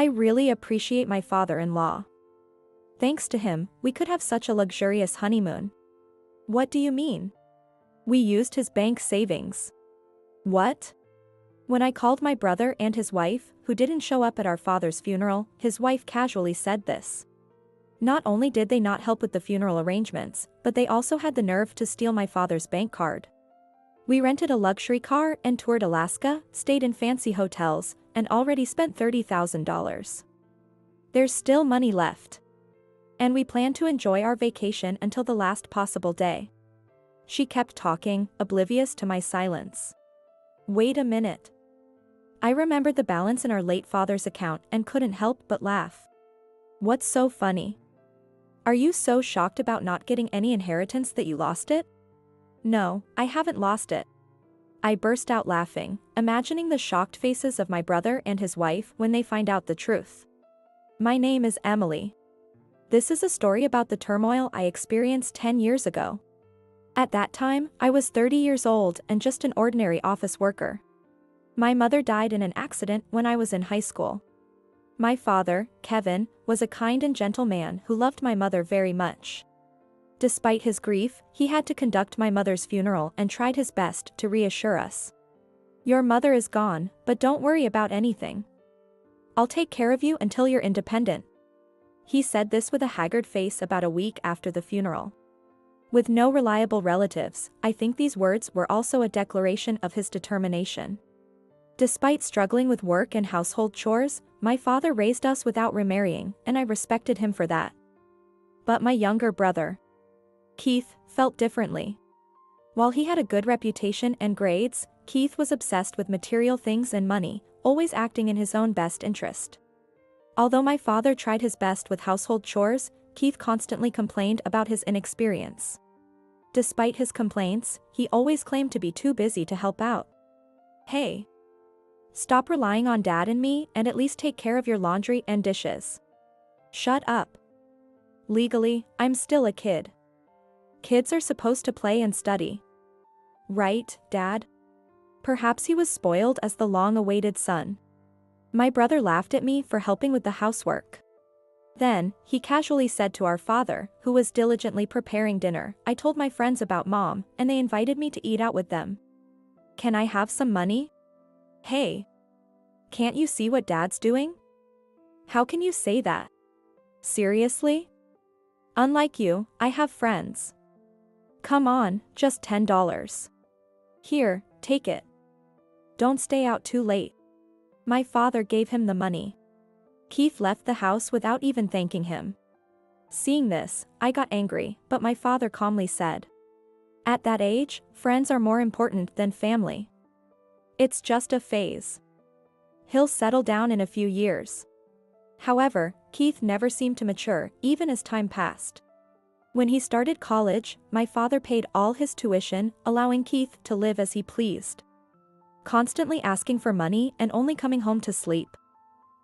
really appreciate my father-in-law. Thanks to him, we could have such a luxurious honeymoon. What do you mean? We used his bank savings. What? When I called my brother and his wife, who didn't show up at our father's funeral, his wife casually said this. Not only did they not help with the funeral arrangements, but they also had the nerve to steal my father's bank card. We rented a luxury car and toured Alaska, stayed in fancy hotels, and already spent $30,000. There's still money left. And we plan to enjoy our vacation until the last possible day. She kept talking, oblivious to my silence. Wait a minute. I remembered the balance in our late father's account and couldn't help but laugh. What's so funny? Are you so shocked about not getting any inheritance that you lost it? No, I haven't lost it. I burst out laughing, imagining the shocked faces of my brother and his wife when they find out the truth. My name is Emily. This is a story about the turmoil I experienced 10 years ago. At that time, I was 30 years old and just an ordinary office worker. My mother died in an accident when I was in high school. My father, Kevin, was a kind and gentle man who loved my mother very much. Despite his grief, he had to conduct my mother's funeral and tried his best to reassure us. Your mother is gone, but don't worry about anything. I'll take care of you until you're independent. He said this with a haggard face about a week after the funeral. With no reliable relatives, I think these words were also a declaration of his determination. Despite struggling with work and household chores, my father raised us without remarrying, and I respected him for that. But my younger brother, Keith, felt differently. While he had a good reputation and grades, Keith was obsessed with material things and money, always acting in his own best interest. Although my father tried his best with household chores, Keith constantly complained about his inexperience. Despite his complaints, he always claimed to be too busy to help out. Hey! Stop relying on Dad and me and at least take care of your laundry and dishes. Shut up. Legally, I'm still a kid. Kids are supposed to play and study. Right, Dad? Perhaps he was spoiled as the long-awaited son. My brother laughed at me for helping with the housework. Then, he casually said to our father, who was diligently preparing dinner, I told my friends about Mom, and they invited me to eat out with them. Can I have some money? Hey! Can't you see what Dad's doing? How can you say that? Seriously? Unlike you, I have friends. Come on, just $10. Here, take it. Don't stay out too late. My father gave him the money. Keith left the house without even thanking him. Seeing this, I got angry, but my father calmly said, at that age, friends are more important than family. It's just a phase. He'll settle down in a few years. However, Keith never seemed to mature, even as time passed. When he started college, my father paid all his tuition, allowing Keith to live as he pleased. Constantly asking for money and only coming home to sleep.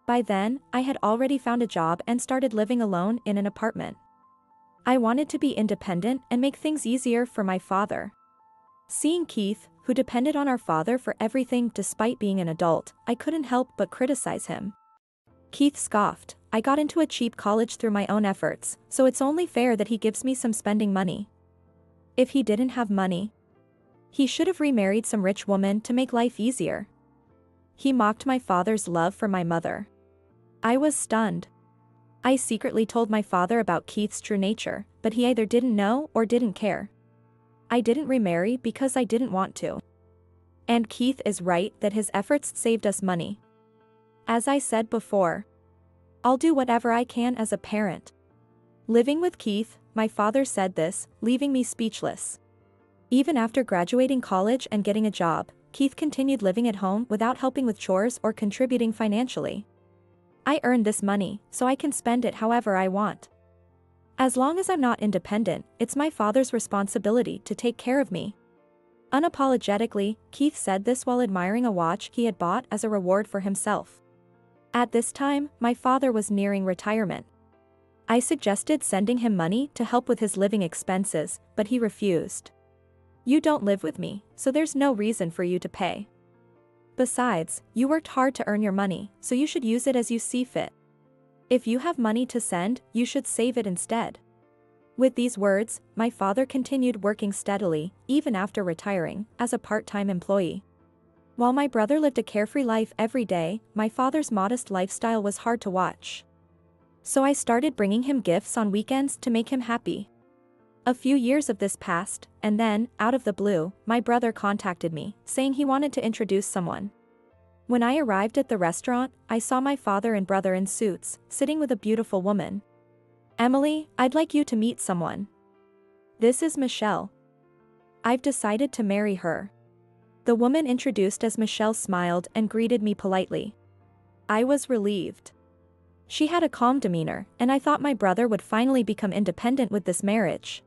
By then, I had already found a job and started living alone in an apartment. I wanted to be independent and make things easier for my father. Seeing Keith, who depended on our father for everything despite being an adult, I couldn't help but criticize him. Keith scoffed, I got into a cheap college through my own efforts, so it's only fair that he gives me some spending money. If he didn't have money, he should have remarried some rich woman to make life easier. He mocked my father's love for my mother. I was stunned. I secretly told my father about Keith's true nature, but he either didn't know or didn't care. I didn't remarry because I didn't want to. And Keith is right that his efforts saved us money. As I said before, I'll do whatever I can as a parent. Living with Keith, my father said this, leaving me speechless. Even after graduating college and getting a job, Keith continued living at home without helping with chores or contributing financially. I earned this money, so I can spend it however I want. As long as I'm not independent, it's my father's responsibility to take care of me. Unapologetically, Keith said this while admiring a watch he had bought as a reward for himself. At this time, my father was nearing retirement. I suggested sending him money to help with his living expenses, but he refused. You don't live with me, so there's no reason for you to pay. Besides, you worked hard to earn your money, so you should use it as you see fit. If you have money to send, you should save it instead. With these words, my father continued working steadily, even after retiring, as a part-time employee. While my brother lived a carefree life every day, my father's modest lifestyle was hard to watch. So I started bringing him gifts on weekends to make him happy. A few years of this passed, and then, out of the blue, my brother contacted me, saying he wanted to introduce someone. When I arrived at the restaurant, I saw my father and brother in suits, sitting with a beautiful woman. "Emily, I'd like you to meet someone. This is Michelle. I've decided to marry her." The woman introduced as Michelle smiled and greeted me politely. I was relieved. She had a calm demeanor, and I thought my brother would finally become independent with this marriage.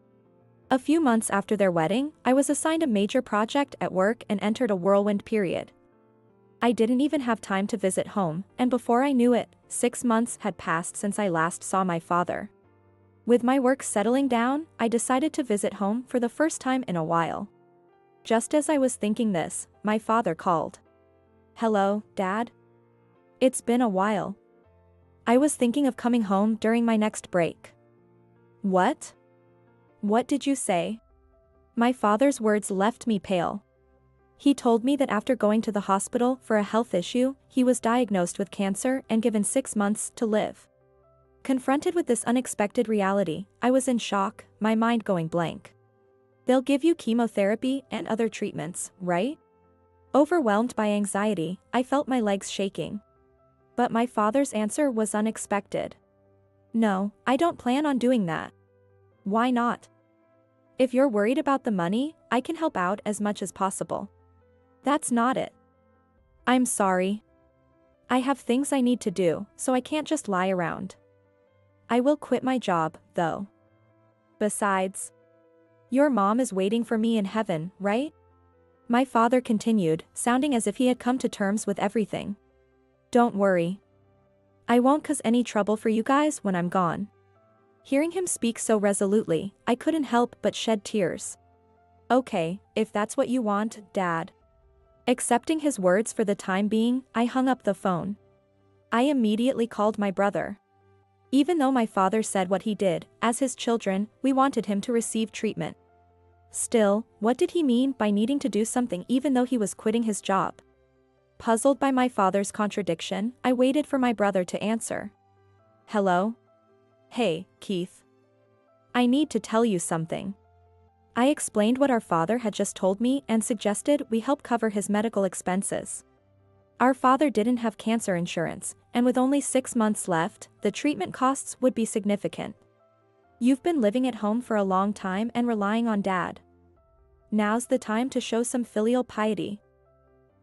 A few months after their wedding, I was assigned a major project at work and entered a whirlwind period. I didn't even have time to visit home, and before I knew it, 6 months had passed since I last saw my father. With my work settling down, I decided to visit home for the first time in a while. Just as I was thinking this, my father called. "Hello, Dad? It's been a while. I was thinking of coming home during my next break." "What? What did you say?" My father's words left me pale. He told me that after going to the hospital for a health issue, he was diagnosed with cancer and given 6 months to live. Confronted with this unexpected reality, I was in shock, my mind going blank. "They'll give you chemotherapy and other treatments, right?" Overwhelmed by anxiety, I felt my legs shaking. But my father's answer was unexpected. "No, I don't plan on doing that." "Why not?" "If you're worried about the money, I can help out as much as possible." "That's not it." "I'm sorry. I have things I need to do, so I can't just lie around. I will quit my job, though. Besides, your mom is waiting for me in heaven, right?" My father continued, sounding as if he had come to terms with everything. "Don't worry. I won't cause any trouble for you guys when I'm gone." Hearing him speak so resolutely, I couldn't help but shed tears. "Okay, if that's what you want, Dad." Accepting his words for the time being, I hung up the phone. I immediately called my brother. Even though my father said what he did, as his children, we wanted him to receive treatment. Still, what did he mean by needing to do something even though he was quitting his job? Puzzled by my father's contradiction, I waited for my brother to answer. "Hello? Hey, Keith. I need to tell you something." I explained what our father had just told me and suggested we help cover his medical expenses. Our father didn't have cancer insurance, and with only 6 months left, the treatment costs would be significant. "You've been living at home for a long time and relying on Dad. Now's the time to show some filial piety.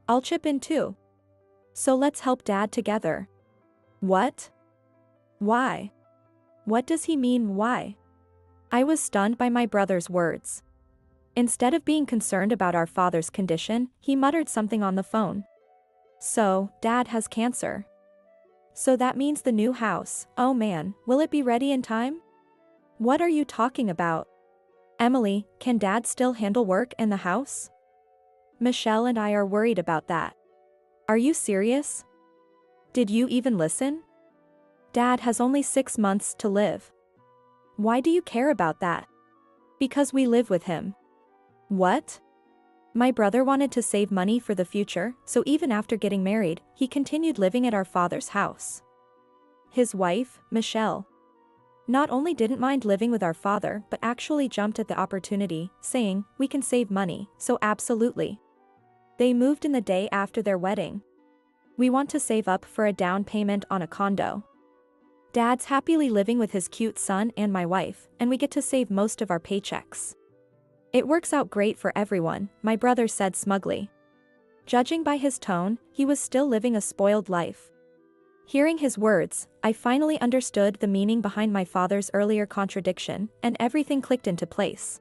I'll chip in too. So let's help Dad together." "What? Why? What does he mean, why?" I was stunned by my brother's words. Instead of being concerned about our father's condition, he muttered something on the phone. "So, Dad has cancer. So that means the new house, oh man, will it be ready in time?" "What are you talking about? Emily, can Dad still handle work and the house? Michelle and I are worried about that." "Are you serious? Did you even listen? Dad has only 6 months to live. Why do you care about that?" "Because we live with him." "What?" My brother wanted to save money for the future, so even after getting married, he continued living at our father's house. His wife, Michelle, not only didn't mind living with our father but actually jumped at the opportunity, saying, "We can save money, so absolutely." They moved in the day after their wedding. We want to save up for a down payment on a condo. Dad's happily living with his cute son and my wife, and we get to save most of our paychecks. "It works out great for everyone," my brother said smugly. Judging by his tone, he was still living a spoiled life. Hearing his words, I finally understood the meaning behind my father's earlier contradiction, and everything clicked into place.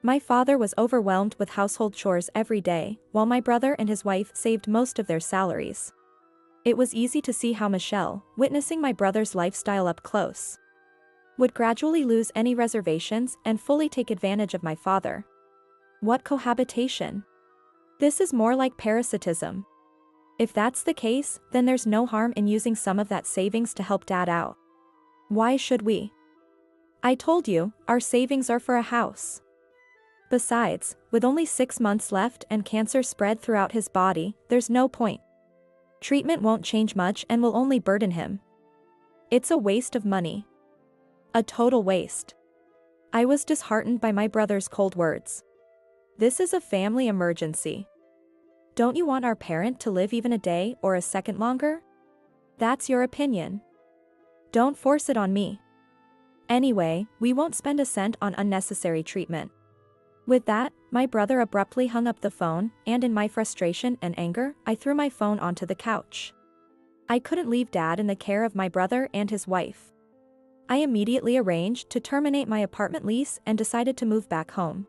My father was overwhelmed with household chores every day, while my brother and his wife saved most of their salaries. It was easy to see how Michelle, witnessing my brother's lifestyle up close, would gradually lose any reservations and fully take advantage of my father. What cohabitation? This is more like parasitism. If that's the case, then there's no harm in using some of that savings to help Dad out. Why should we? I told you, our savings are for a house. Besides, with only 6 months left and cancer spread throughout his body, there's no point. Treatment won't change much and will only burden him. It's a waste of money. A total waste. I was disheartened by my brother's cold words. This is a family emergency. Don't you want our parent to live even a day or a second longer? That's your opinion. Don't force it on me. Anyway, we won't spend a cent on unnecessary treatment. With that, my brother abruptly hung up the phone, and in my frustration and anger, I threw my phone onto the couch. I couldn't leave Dad in the care of my brother and his wife. I immediately arranged to terminate my apartment lease and decided to move back home.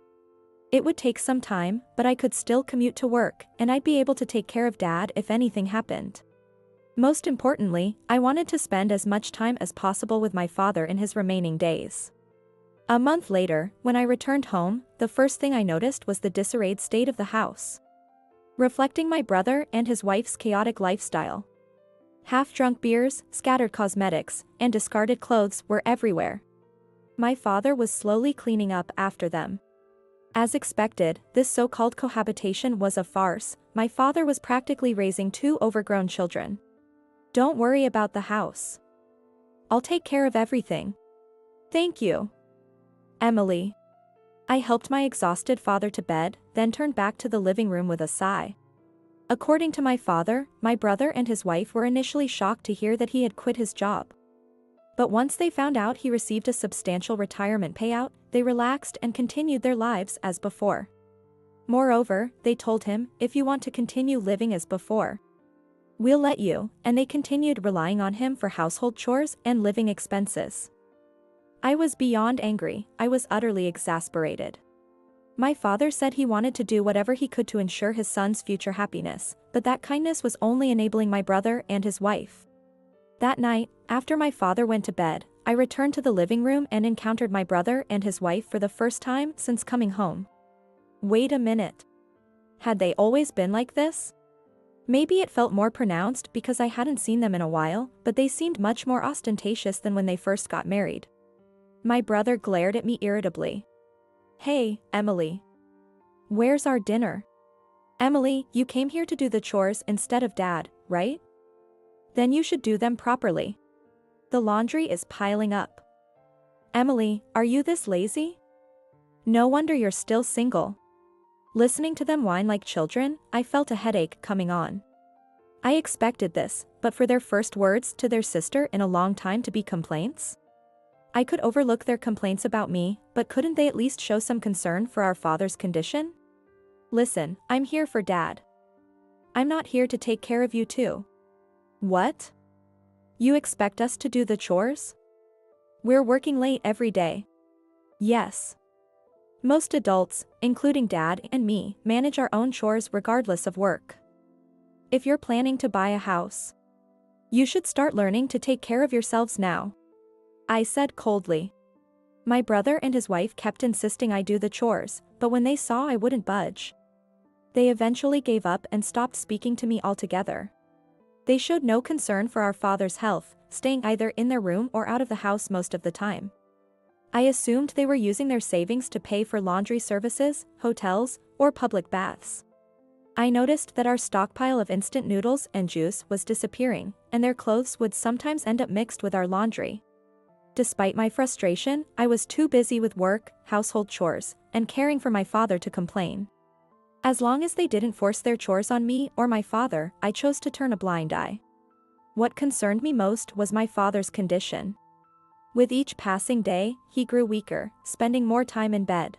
It would take some time, but I could still commute to work, and I'd be able to take care of Dad if anything happened. Most importantly, I wanted to spend as much time as possible with my father in his remaining days. A month later, when I returned home, the first thing I noticed was the disarrayed state of the house, reflecting my brother and his wife's chaotic lifestyle. Half-drunk beers, scattered cosmetics, and discarded clothes were everywhere. My father was slowly cleaning up after them. As expected, this so-called cohabitation was a farce. My father was practically raising 2 overgrown children. Don't worry about the house. I'll take care of everything. Thank you, Emily. I helped my exhausted father to bed, then turned back to the living room with a sigh. According to my father, my brother and his wife were initially shocked to hear that he had quit his job. But once they found out he received a substantial retirement payout, they relaxed and continued their lives as before. Moreover, they told him, if you want to continue living as before, we'll let you, and they continued relying on him for household chores and living expenses. I was beyond angry. I was utterly exasperated. My father said he wanted to do whatever he could to ensure his son's future happiness, but that kindness was only enabling my brother and his wife. That night, after my father went to bed, I returned to the living room and encountered my brother and his wife for the first time since coming home. Wait a minute. Had they always been like this? Maybe it felt more pronounced because I hadn't seen them in a while, but they seemed much more ostentatious than when they first got married. My brother glared at me irritably. Hey, Emily. Where's our dinner? Emily, you came here to do the chores instead of Dad, right? Then you should do them properly. The laundry is piling up. Emily, are you this lazy? No wonder you're still single. Listening to them whine like children, I felt a headache coming on. I expected this, but for their first words to their sister in a long time to be complaints? I could overlook their complaints about me, but couldn't they at least show some concern for our father's condition? Listen, I'm here for Dad. I'm not here to take care of you too. What? You expect us to do the chores? We're working late every day. Yes. Most adults, including Dad and me, manage our own chores regardless of work. If you're planning to buy a house, you should start learning to take care of yourselves now, I said coldly. My brother and his wife kept insisting I do the chores, but when they saw I wouldn't budge, they eventually gave up and stopped speaking to me altogether. They showed no concern for our father's health, staying either in their room or out of the house most of the time. I assumed they were using their savings to pay for laundry services, hotels, or public baths. I noticed that our stockpile of instant noodles and juice was disappearing, and their clothes would sometimes end up mixed with our laundry. Despite my frustration, I was too busy with work, household chores, and caring for my father to complain. As long as they didn't force their chores on me or my father, I chose to turn a blind eye. What concerned me most was my father's condition. With each passing day, he grew weaker, spending more time in bed.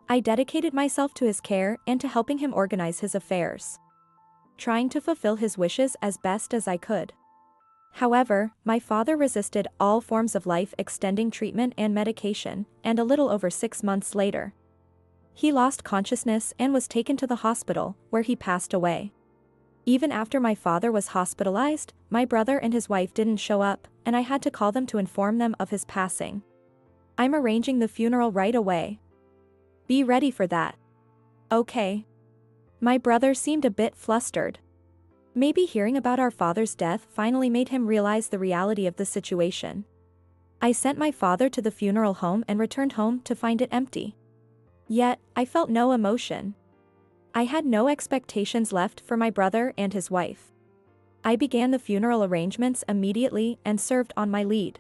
I dedicated myself to his care and to helping him organize his affairs, trying to fulfill his wishes as best as I could. However, my father resisted all forms of life-extending treatment and medication, and a little over 6 months later, he lost consciousness and was taken to the hospital, where he passed away. Even after my father was hospitalized, my brother and his wife didn't show up, and I had to call them to inform them of his passing. I'm arranging the funeral right away. Be ready for that. Okay. My brother seemed a bit flustered. Maybe hearing about our father's death finally made him realize the reality of the situation. I sent my father to the funeral home and returned home to find it empty. Yet, I felt no emotion. I had no expectations left for my brother and his wife. I began the funeral arrangements immediately and served on my lead.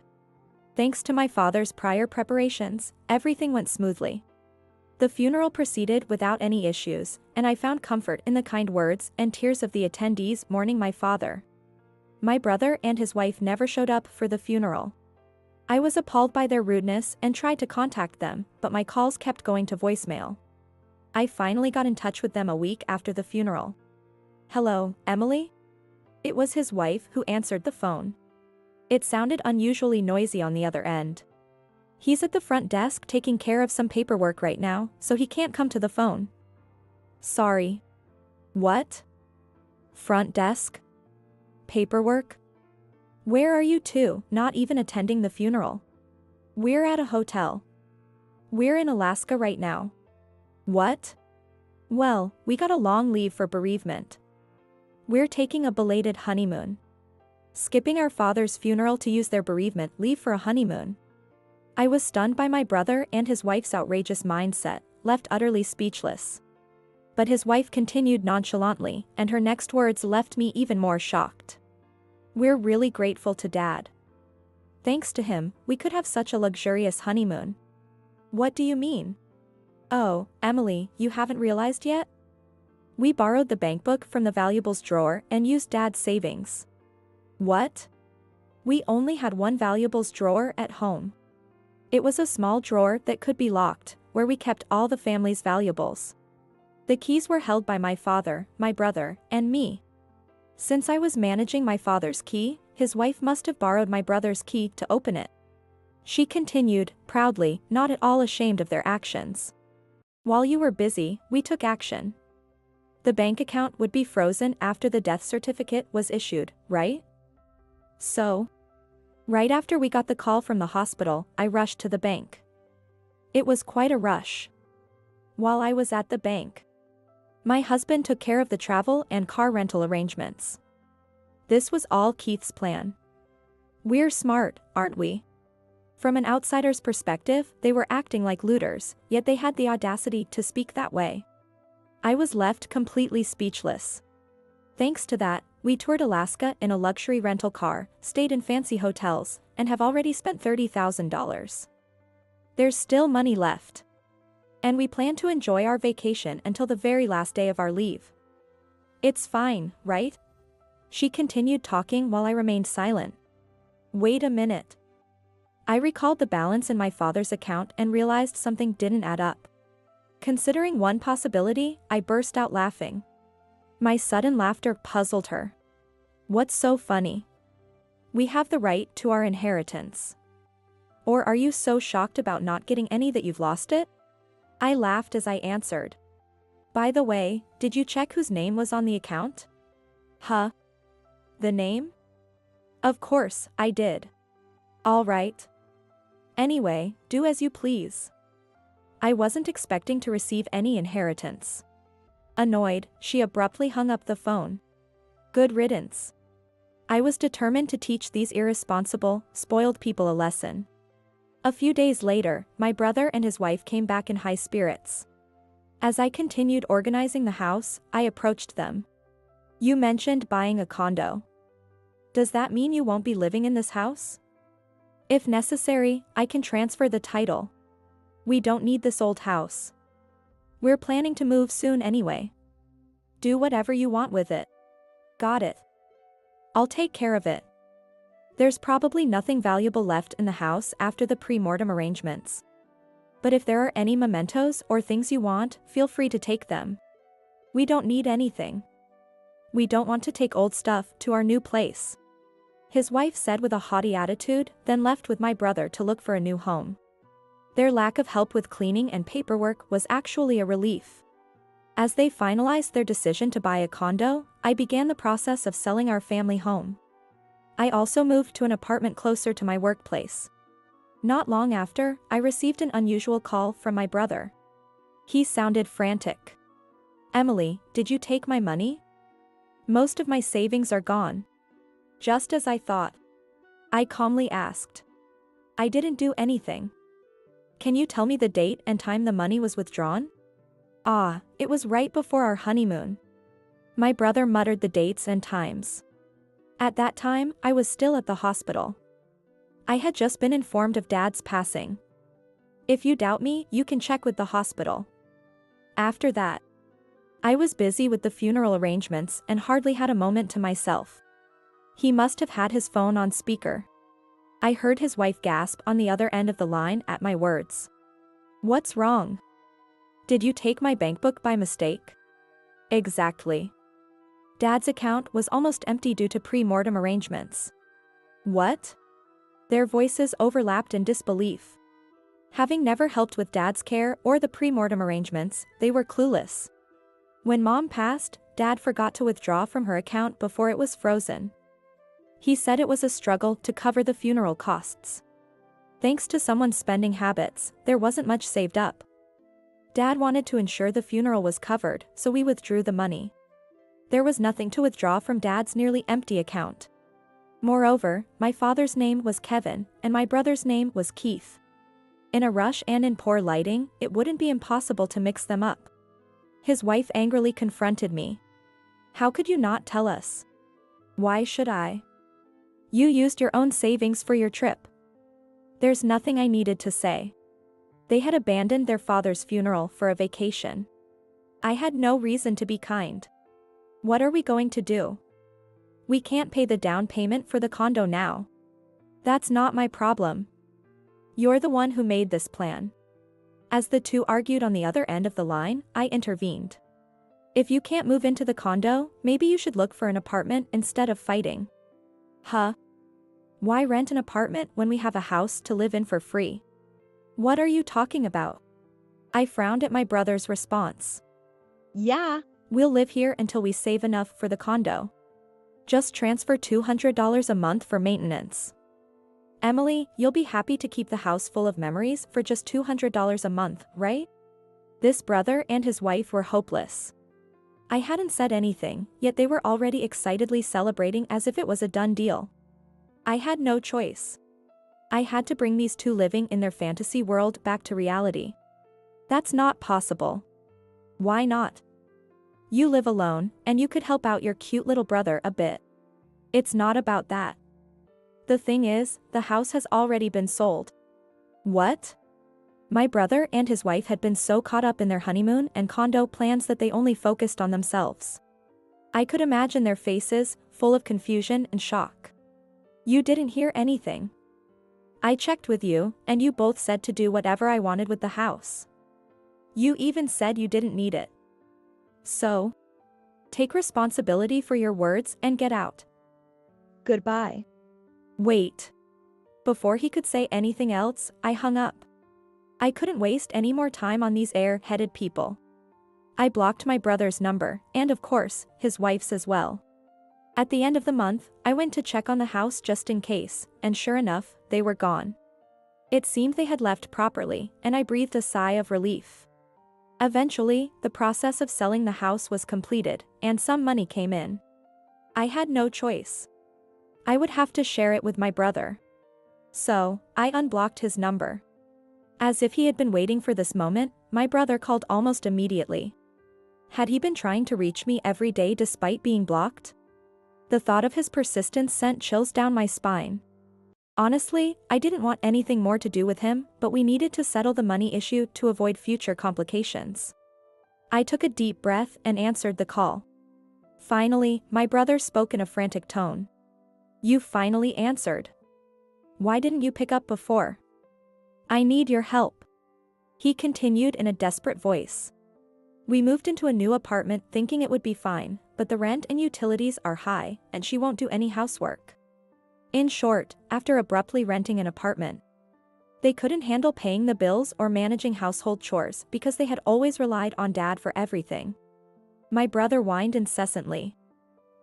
Thanks to my father's prior preparations, everything went smoothly. The funeral proceeded without any issues, and I found comfort in the kind words and tears of the attendees mourning my father. My brother and his wife never showed up for the funeral. I was appalled by their rudeness and tried to contact them, but my calls kept going to voicemail. I finally got in touch with them a week after the funeral. "Hello, Emily?" It was his wife who answered the phone. It sounded unusually noisy on the other end. "He's at the front desk taking care of some paperwork right now, so he can't come to the phone." "Sorry." "What? Front desk? Paperwork? Where are you two, not even attending the funeral?" "We're at a hotel. We're in Alaska right now." "What?" "Well, we got a long leave for bereavement. We're taking a belated honeymoon. Skipping our father's funeral to use their bereavement leave for a honeymoon." I was stunned by my brother and his wife's outrageous mindset, left utterly speechless. But his wife continued nonchalantly, and her next words left me even more shocked. "We're really grateful to Dad. Thanks to him, we could have such a luxurious honeymoon." "What do you mean?" "Oh, Emily, you haven't realized yet? We borrowed the bank book from the valuables drawer and used Dad's savings." "What?" "We only had one valuables drawer at home. It was a small drawer that could be locked, where we kept all the family's valuables. The keys were held by my father, my brother, and me. Since I was managing my father's key, his wife must have borrowed my brother's key to open it." She continued, proudly, not at all ashamed of their actions. "While you were busy, we took action. The bank account would be frozen after the death certificate was issued, right? So, right after we got the call from the hospital, I rushed to the bank. It was quite a rush. While I was at the bank, my husband took care of the travel and car rental arrangements. This was all Keith's plan. We're smart, aren't we?" From an outsider's perspective, they were acting like looters, yet they had the audacity to speak that way. I was left completely speechless. Thanks to that, we toured Alaska in a luxury rental car, stayed in fancy hotels, and have already spent $30,000. There's still money left. And we plan to enjoy our vacation until the very last day of our leave. It's fine, right? She continued talking while I remained silent. Wait a minute. I recalled the balance in my father's account and realized something didn't add up. Considering one possibility, I burst out laughing. My sudden laughter puzzled her. What's so funny? We have the right to our inheritance. Or are you so shocked about not getting any that you've lost it? I laughed as I answered. By the way, did you check whose name was on the account? Huh? The name? Of course, I did. All right. Anyway, do as you please. I wasn't expecting to receive any inheritance. Annoyed, she abruptly hung up the phone. Good riddance. I was determined to teach these irresponsible, spoiled people a lesson. A few days later, my brother and his wife came back in high spirits. As I continued organizing the house, I approached them. You mentioned buying a condo. Does that mean you won't be living in this house? If necessary, I can transfer the title. We don't need this old house. We're planning to move soon anyway. Do whatever you want with it. Got it. I'll take care of it. There's probably nothing valuable left in the house after the pre-mortem arrangements. But if there are any mementos or things you want, feel free to take them. We don't need anything. We don't want to take old stuff to our new place. His wife said with a haughty attitude, then left with my brother to look for a new home. Their lack of help with cleaning and paperwork was actually a relief. As they finalized their decision to buy a condo, I began the process of selling our family home. I also moved to an apartment closer to my workplace. Not long after, I received an unusual call from my brother. He sounded frantic. Emily, did you take my money? Most of my savings are gone. Just as I thought. I calmly asked. I didn't do anything. Can you tell me the date and time the money was withdrawn? Ah, it was right before our honeymoon. My brother muttered the dates and times. At that time, I was still at the hospital. I had just been informed of Dad's passing. If you doubt me, you can check with the hospital. After that, I was busy with the funeral arrangements and hardly had a moment to myself. He must have had his phone on speaker. I heard his wife gasp on the other end of the line at my words. What's wrong? Did you take my bank book by mistake? Exactly. Dad's account was almost empty due to pre-mortem arrangements. What? Their voices overlapped in disbelief. Having never helped with Dad's care or the pre-mortem arrangements, they were clueless. When Mom passed, Dad forgot to withdraw from her account before it was frozen. He said it was a struggle to cover the funeral costs. Thanks to someone's spending habits, there wasn't much saved up. Dad wanted to ensure the funeral was covered, so we withdrew the money. There was nothing to withdraw from Dad's nearly empty account. Moreover, my father's name was Kevin, and my brother's name was Keith. In a rush and in poor lighting, it wouldn't be impossible to mix them up. His wife angrily confronted me. How could you not tell us? Why should I? You used your own savings for your trip. There's nothing I needed to say. They had abandoned their father's funeral for a vacation. I had no reason to be kind. What are we going to do? We can't pay the down payment for the condo now. That's not my problem. You're the one who made this plan. As the two argued on the other end of the line, I intervened. If you can't move into the condo, maybe you should look for an apartment instead of fighting. Huh? Why rent an apartment when we have a house to live in for free? What are you talking about? I frowned at my brother's response. Yeah, we'll live here until we save enough for the condo. Just transfer $200 a month for maintenance. Emily, you'll be happy to keep the house full of memories for just $200 a month, right? This brother and his wife were hopeless. I hadn't said anything, yet they were already excitedly celebrating as if it was a done deal. I had no choice. I had to bring these two living in their fantasy world back to reality. That's not possible. Why not? You live alone, and you could help out your cute little brother a bit. It's not about that. The thing is, the house has already been sold. What? My brother and his wife had been so caught up in their honeymoon and condo plans that they only focused on themselves. I could imagine their faces, full of confusion and shock. You didn't hear anything. I checked with you, and you both said to do whatever I wanted with the house. You even said you didn't need it. So, take responsibility for your words and get out. Goodbye. Wait. Before he could say anything else, I hung up. I couldn't waste any more time on these air-headed people. I blocked my brother's number, and of course, his wife's as well. At the end of the month, I went to check on the house just in case, and sure enough, they were gone. It seemed they had left properly, and I breathed a sigh of relief. Eventually, the process of selling the house was completed, and some money came in. I had no choice. I would have to share it with my brother. So, I unblocked his number. As if he had been waiting for this moment, my brother called almost immediately. Had he been trying to reach me every day despite being blocked? The thought of his persistence sent chills down my spine. Honestly, I didn't want anything more to do with him, but we needed to settle the money issue to avoid future complications. I took a deep breath and answered the call. Finally, my brother spoke in a frantic tone. You finally answered. Why didn't you pick up before? I need your help. He continued in a desperate voice. We moved into a new apartment thinking it would be fine, but the rent and utilities are high, and she won't do any housework. In short, after abruptly renting an apartment, they couldn't handle paying the bills or managing household chores because they had always relied on Dad for everything. My brother whined incessantly.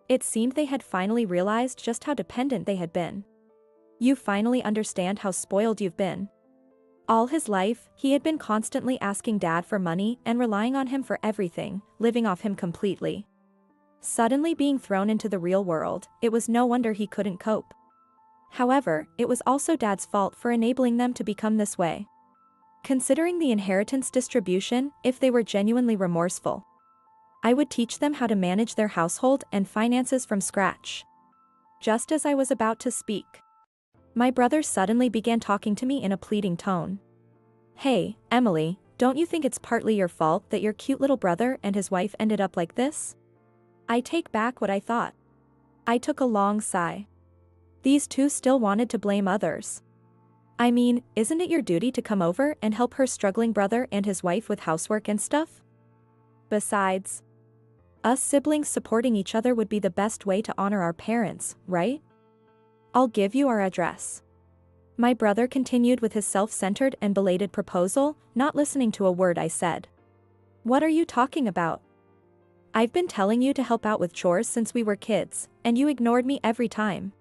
It seemed they had finally realized just how dependent they had been. You finally understand how spoiled you've been. All his life, he had been constantly asking Dad for money and relying on him for everything, living off him completely. Suddenly being thrown into the real world, it was no wonder he couldn't cope. However, it was also Dad's fault for enabling them to become this way. Considering the inheritance distribution, if they were genuinely remorseful, I would teach them how to manage their household and finances from scratch. Just as I was about to speak, my brother suddenly began talking to me in a pleading tone. "Hey, Emily, don't you think it's partly your fault that your cute little brother and his wife ended up like this?" I take back what I thought. I took a long sigh. These two still wanted to blame others. I mean, isn't it your duty to come over and help her struggling brother and his wife with housework and stuff? Besides, us siblings supporting each other would be the best way to honor our parents, right? I'll give you our address. My brother continued with his self-centered and belated proposal, not listening to a word I said. "What are you talking about? I've been telling you to help out with chores since we were kids, and you ignored me every time.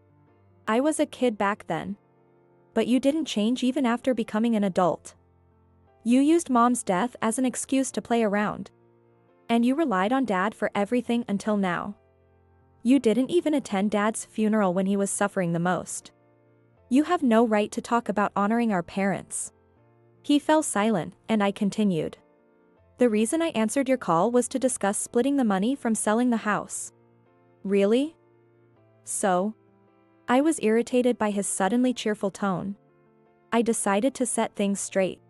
I was a kid back then. But you didn't change even after becoming an adult. You used Mom's death as an excuse to play around. And you relied on Dad for everything until now. You didn't even attend Dad's funeral when he was suffering the most. You have no right to talk about honoring our parents." He fell silent, and I continued. "The reason I answered your call was to discuss splitting the money from selling the house." "Really? So?" I was irritated by his suddenly cheerful tone. I decided to set things straight.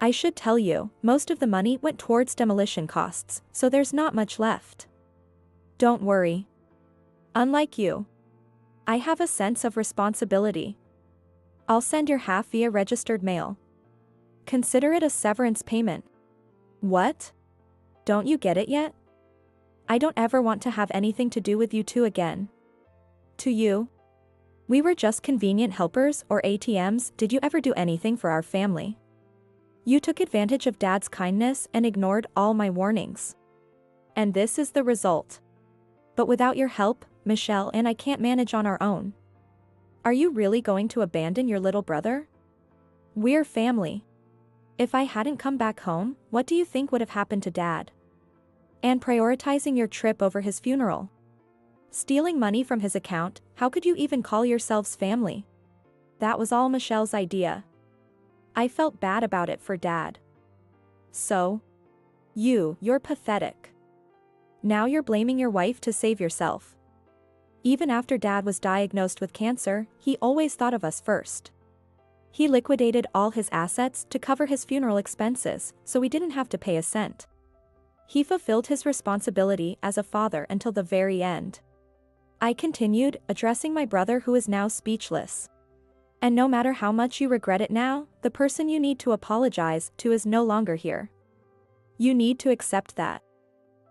"I should tell you, most of the money went towards demolition costs, so there's not much left. Don't worry. Unlike you, I have a sense of responsibility. I'll send your half via registered mail. Consider it a severance payment." "What? Don't you get it yet? I don't ever want to have anything to do with you two again. To you, we were just convenient helpers or ATMs. Did you ever do anything for our family? You took advantage of Dad's kindness and ignored all my warnings. And this is the result. But without your help, Michelle and I can't manage on our own. Are you really going to abandon your little brother? We're family. If I hadn't come back home, what do you think would have happened to Dad? And prioritizing your trip over his funeral. Stealing money from his account, how could you even call yourselves family? That was all Michelle's idea." I felt bad about it for Dad. "So? You're pathetic. Now you're blaming your wife to save yourself. Even after Dad was diagnosed with cancer, he always thought of us first. He liquidated all his assets to cover his funeral expenses, so we didn't have to pay a cent. He fulfilled his responsibility as a father until the very end." I continued, addressing my brother who is now speechless. "And no matter how much you regret it now, the person you need to apologize to is no longer here. You need to accept that."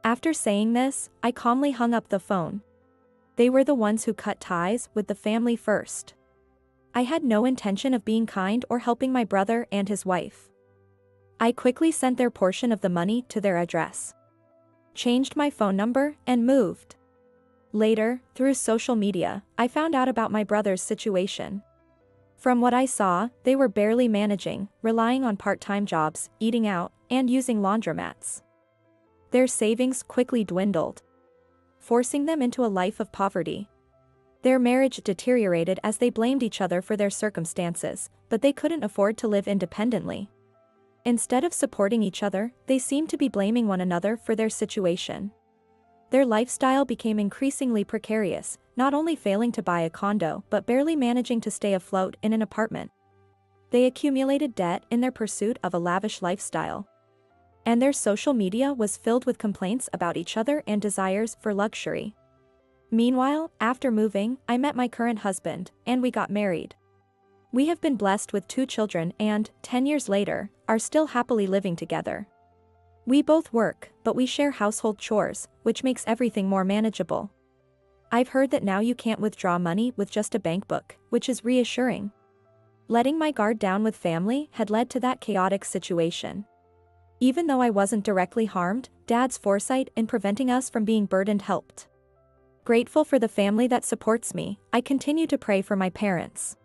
After saying this, I calmly hung up the phone. They were the ones who cut ties with the family first. I had no intention of being kind or helping my brother and his wife. I quickly sent their portion of the money to their address, changed my phone number, and moved. Later, through social media, I found out about my brother's situation. From what I saw, they were barely managing, relying on part-time jobs, eating out, and using laundromats. Their savings quickly dwindled, forcing them into a life of poverty. Their marriage deteriorated as they blamed each other for their circumstances, but they couldn't afford to live independently. Instead of supporting each other, they seemed to be blaming one another for their situation. Their lifestyle became increasingly precarious, not only failing to buy a condo but barely managing to stay afloat in an apartment. They accumulated debt in their pursuit of a lavish lifestyle. And their social media was filled with complaints about each other and desires for luxury. Meanwhile, after moving, I met my current husband, and we got married. We have been blessed with 2 children and, 10 years later, are still happily living together. We both work, but we share household chores, which makes everything more manageable. I've heard that now you can't withdraw money with just a bank book, which is reassuring. Letting my guard down with family had led to that chaotic situation. Even though I wasn't directly harmed, Dad's foresight in preventing us from being burdened helped. Grateful for the family that supports me, I continue to pray for my parents.